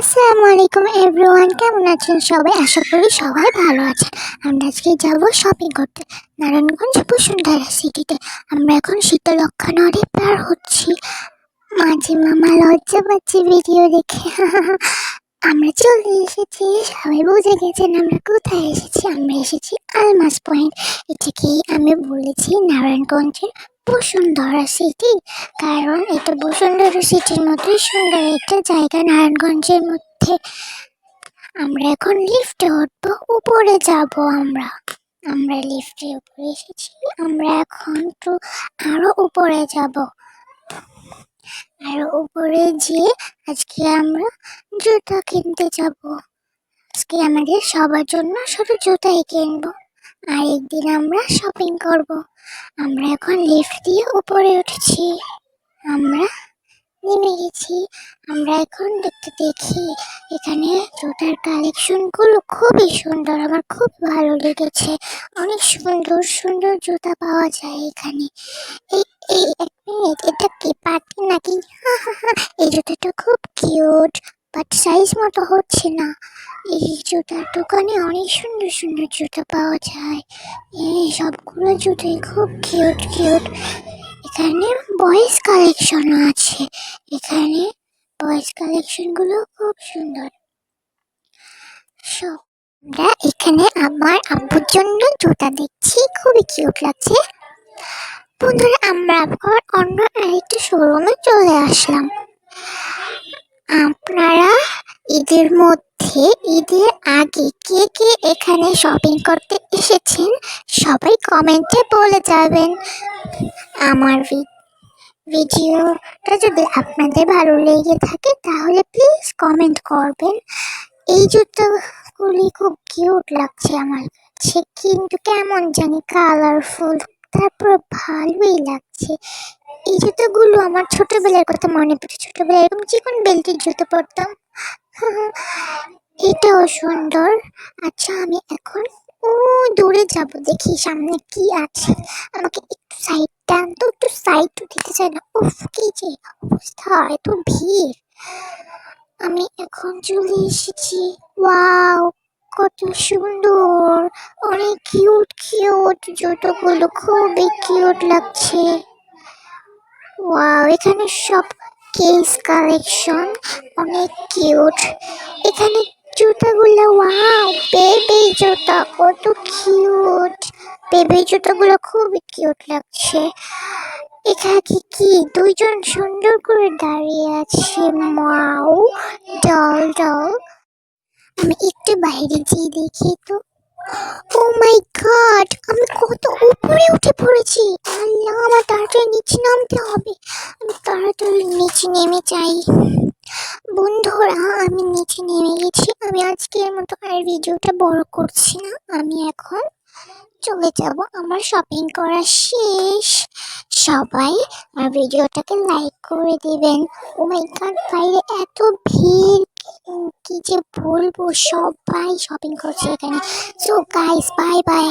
আসসালামু আলাইকুম এভরিওয়ান, কেমন আছেন সবাই? আশা করি সবাই ভালো আছেন। আমরা আজকে যাব শপিং করতে নারায়ণগঞ্জ বসুন্ধরা সিটিতে। আমরা এখন শীতলক্ষ্যা নদী পার হচ্ছি। মাঝে মামা লজ্জা পাচ্ছি ভিডিও দেখে। আমরা চলে এসেছি, সবাই বুঝে গেছেন আমরা কোথায় এসেছি। আমরা এসেছি আলমাস পয়েন্ট। এটাকেই আমি বলেছি নারায়ণগঞ্জের বসুন্ধরা সিটি, কারণ এটা বসুন্ধরা সিটির মতোই সুন্দর একটা জায়গা নারায়ণগঞ্জের মধ্যে। আমরা এখন লিফটে উঠবো, উপরে যাব। আমরা আমরা লিফটের উপরে এসেছি। আমরা এখন তো আরো উপরে যাব। আরো উপরে যেয়ে আজকে আমরা জুতা কিনতে যাব। আজকে আমাদের সবার জন্য শুধু জুতাই কিনবো, আর একদিন আমরা শপিং করব। আমরা এখন লিফট দিয়ে উপরে উঠেছি, আমরা নেমে গেছি। আমরা এখন দেখি এখানে জুতার কালেকশনগুলো খুবই সুন্দর, আমার খুব ভালো লেগেছে। অনেক সুন্দর সুন্দর জুতা পাওয়া যায় এখানে। এই এই এক মিনিট, এটা কি পার্টি নাকি? এই জুতাটা খুব কিউট, বাট সাইজ মতো হচ্ছে না। এই জুতার দোকানে অনেক সুন্দর সুন্দর জুতা পাওয়া যায়। এই সবগুলো জুতোই খুব কিউট কিউট। এখানে বয়েজ কালেকশনও আছে। এখানে বয়েজ কালেকশনগুলো খুব সুন্দর। সব আমরা এখানে আমার আব্বুর জন্য জুতা দেখছি, খুবই কিউট লাগছে। বন্ধুরা, আমরা আবার অন্য আরেকটা শোরুমে চলে আসলাম। আপনারা ঈদের মধ্যে, ঈদের আগে কে কে এখানে শপিং করতে এসেছেন সবাই কমেন্টে বলে যাবেন। আমার ভিডিওটা যদি আপনাদের ভালো লেগে থাকে তাহলে প্লিজ কমেন্ট করবেন। এই জুতোগুলি খুব কিউট লাগছে আমার কাছে, কিন্তু কেমন জানি কালারফুল, তারপর ভালোই লাগছে। এই জুতোগুলো আমার ছোটবেলার কথা মনে পড়ছে। ছোটবেলায় এরকম চিকন বেল্টের জুতো পরতাম। এটাও সুন্দর। আচ্ছা, আমি এখন দূরে যাব, দেখি সামনে কি আছে। আমাকে একটু সাইড টান তো, একটু সাইড তো দিতে চাই না। উফ, কি যে অবস্থা, এত ভিড়। আমি এখন চলে এসেছি। ওয়াও, কত সুন্দর, অনেক কিউট কিউট জুতোগুলো, খুবই কিউট লাগছে। ওয়াও, এখানে সব কেস কালেকশন, অনেক কিউট। এখানে জুতাগুলো, ওয়াও, বেবি জুতা, কত কিউট। বেবি জুতাগুলো খুবই কিউট লাগছে। এখানে কি দুইজন সুন্দর করে দাঁড়িয়ে আছে। Wow, doll doll. আমি একটু বাইরে যেয়ে দেখি তো। ও মাই গড, আমি কত উপরে উঠে পড়েছি। আল্লাহ, আমার তাড়াতাড়ি নিচে নামতে হবে। আমি তাড়াতাড়ি নিচে নেমে যাই। বন্ধুরা, আমি নিচে নেমে গেছি। আমি আজকের মতো আর ভিডিওটা বড় করছি না, আমি এখন চলে যাব। আমার শপিং করা শেষ। সবাই আমার ভিডিওটাকে লাইক করে দিবেন। ও মাই গড, বাইরে এত ভিড়, কি যে বলবো, সবাই শপিং করছে এখানে। So guys, bye bye.